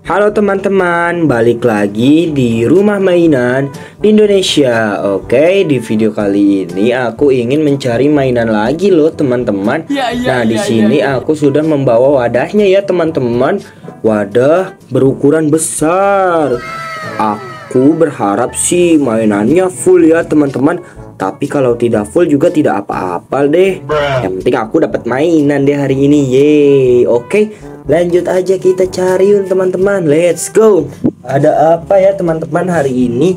Halo teman-teman, balik lagi di Rumah Mainan Indonesia. Oke, di video kali ini aku ingin mencari mainan lagi loh teman-teman. Nah, di sini aku sudah membawa wadahnya ya teman-teman. Wadah berukuran besar. Aku berharap sih mainannya full ya teman-teman. Tapi kalau tidak full juga tidak apa-apa deh. Yang penting aku dapat mainan deh hari ini. Yeay. Oke, lanjut aja kita cari teman-teman. Let's go. Ada apa ya teman-teman hari ini?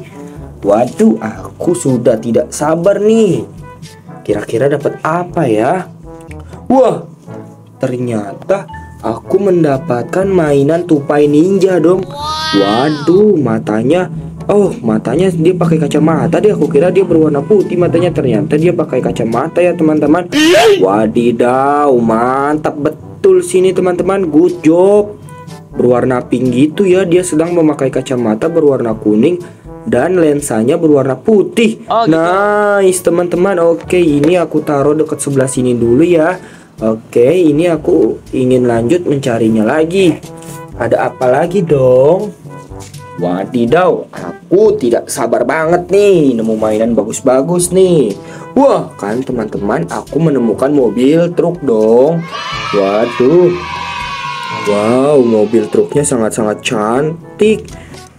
Waduh, aku sudah tidak sabar nih. Kira-kira dapat apa ya? Wah, ternyata aku mendapatkan mainan tupai ninja dong. Waduh, matanya. Oh, matanya dia pakai kacamata deh. Aku kira dia berwarna putih matanya, ternyata dia pakai kacamata ya teman-teman. Wadidaw, mantap betul sini teman-teman. Good job. Berwarna pink gitu ya. Dia sedang memakai kacamata berwarna kuning dan lensanya berwarna putih. Nice teman-teman. Oke, ini aku taruh dekat sebelah sini dulu ya. Oke, ini aku ingin lanjut mencarinya lagi. Ada apa lagi dong? Wadidaw, aku tidak sabar banget nih nemu mainan bagus-bagus nih. Wah, kan teman-teman, aku menemukan mobil truk dong. Waduh. Wow, mobil truknya sangat-sangat cantik.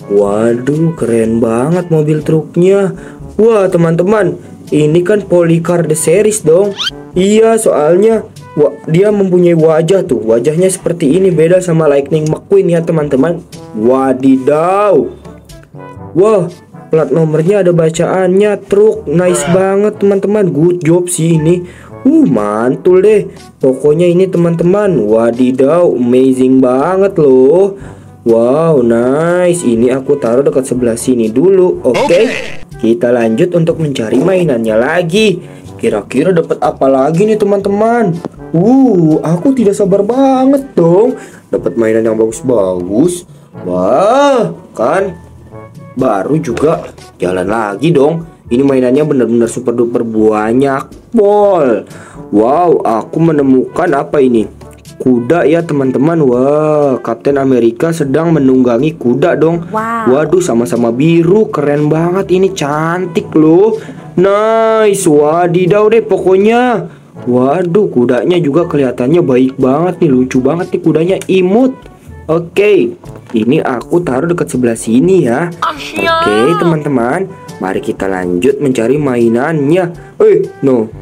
Waduh, keren banget mobil truknya. Wah, teman-teman, ini kan Polycar The Series dong. Iya, soalnya dia mempunyai wajah tuh. Wajahnya seperti ini, beda sama Lightning McQueen ya teman-teman. Wadidaw. Wah, plat nomornya ada bacaannya truk. Nice banget teman-teman. Good job sih ini. Mantul deh. Pokoknya ini teman-teman. Wadidaw, amazing banget loh. Wow, nice. Ini aku taruh dekat sebelah sini dulu. Oke, kita lanjut untuk mencari mainannya lagi. Kira-kira dapat apa lagi nih teman-teman? Aku tidak sabar banget dong. Dapat mainan yang bagus-bagus. Wah, kan baru juga jalan lagi dong. Ini mainannya benar-benar super duper banyak, Pol. Wow, aku menemukan apa ini? Kuda ya teman-teman. Wah, Kapten Amerika sedang menunggangi kuda dong. Waduh, sama-sama biru. Keren banget ini, cantik loh. Nice, wadidaw deh pokoknya. Waduh, kudanya juga kelihatannya baik banget nih. Lucu banget nih kudanya, imut. Oke, ini aku taruh dekat sebelah sini ya. Oke teman-teman, mari kita lanjut mencari mainannya.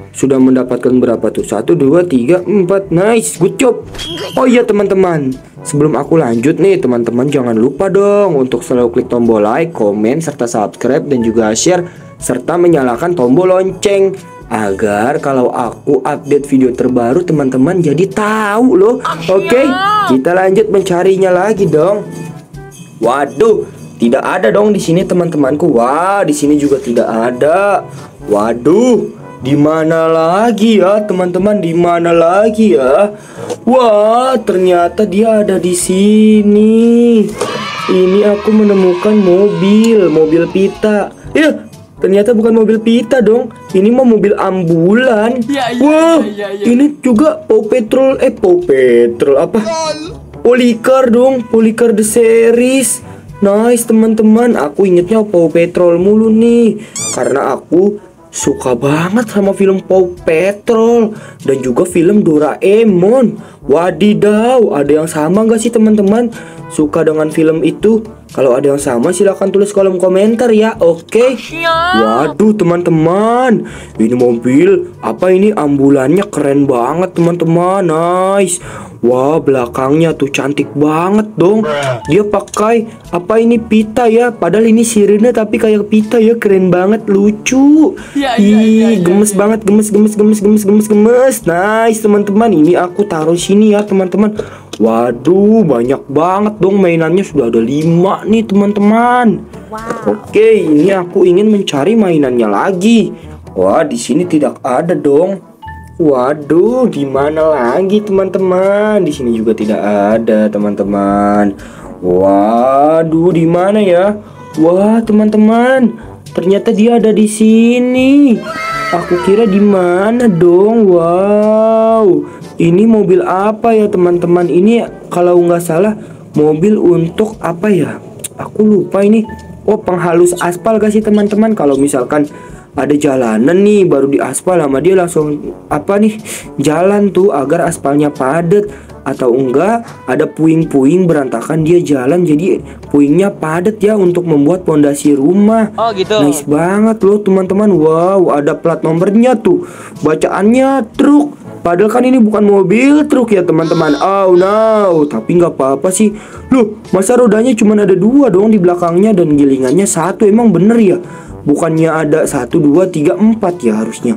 Sudah mendapatkan berapa tuh? 1, 2, 3, 4. Nice, good job. Oh iya teman-teman, sebelum aku lanjut nih teman-teman, jangan lupa dong untuk selalu klik tombol like, komen, serta subscribe dan juga share, serta menyalakan tombol lonceng agar kalau aku update video terbaru teman-teman jadi tahu loh. Oke, kita lanjut mencarinya lagi dong. Waduh, tidak ada dong di sini teman-temanku. Wah, di sini juga tidak ada. Waduh, di mana lagi ya teman-teman? Di mana lagi ya? Wah, ternyata dia ada di sini. Ini aku menemukan mobil pita. Ternyata bukan mobil pita dong. Ini mah mobil ambulan. Wah, ini juga Paw Patrol apa? Polycar dong, Polycar The Series. Nice teman-teman, aku ingetnya Paw Patrol mulu nih, karena aku suka banget sama film Paw Patrol dan juga film Doraemon. Wadidaw, ada yang sama gak sih teman-teman suka dengan film itu? Kalau ada yang sama silahkan tulis kolom komentar ya. Oke. Waduh teman-teman, ini mobil apa ini, ambulannya keren banget teman-teman. Nice. Wah, belakangnya tuh cantik banget dong. Dia pakai apa ini, pita ya. Padahal ini sirine tapi kayak pita ya. Keren banget, lucu. Gemes banget, gemes. Nice teman-teman, ini aku taruh sini ya teman-teman. Waduh, banyak banget dong mainannya, sudah ada 5 nih teman-teman. Oke, ini aku ingin mencari mainannya lagi. Wah, di sini tidak ada dong. Waduh, di mana lagi teman-teman? Di sini juga tidak ada teman-teman. Waduh, di mana ya? Wah, teman-teman, ternyata dia ada di sini. Aku kira di mana dong? Wow, ini mobil apa ya teman-teman? Ini kalau nggak salah mobil untuk apa ya? Aku lupa ini. Oh, penghalus aspal gak sih teman-teman? Kalau misalkan ada jalanan nih baru diaspal sama dia langsung apa nih jalan tuh agar aspalnya padat, atau enggak ada puing-puing berantakan dia jalan jadi puingnya padat ya untuk membuat pondasi rumah. Oh gitu. Nice banget loh teman-teman. Wow, ada plat nomornya tuh. Bacaannya truk. Padahal kan ini bukan mobil truk ya teman-teman. Oh no, tapi nggak apa-apa sih. Loh, masa rodanya cuma ada 2 dong di belakangnya dan gilingannya 1? Emang bener ya? Bukannya ada 1, 2, 3, 4 ya harusnya.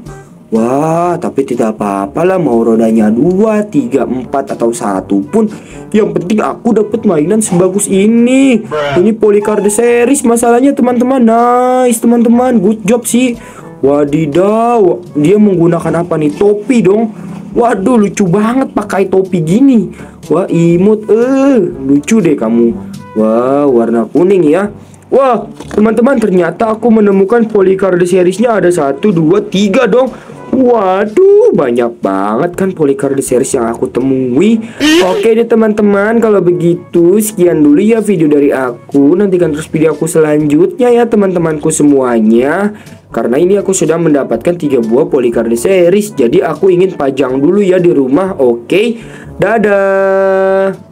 Wah, tapi tidak apa-apa lah, mau rodanya 2, 3, 4 atau 1 pun. Yang penting aku dapat mainan sebagus ini. Ini Polycar The Series masalahnya teman-teman. Nice teman-teman, good job sih. Wadidaw, dia menggunakan apa nih? Topi dong. Waduh, lucu banget pakai topi gini. Wah, imut, lucu deh kamu. Wah, warna kuning ya. Wah, teman-teman, ternyata aku menemukan Polycar The Series-nya ada 1, 2, 3 dong. Waduh, banyak banget kan Polycar The Series yang aku temui. Oke deh teman-teman, kalau begitu sekian dulu ya video dari aku. Nantikan terus video aku selanjutnya ya teman-temanku semuanya. Karena ini aku sudah mendapatkan 3 buah Polycar The Series. Jadi aku ingin pajang dulu ya di rumah. Oke, dadah.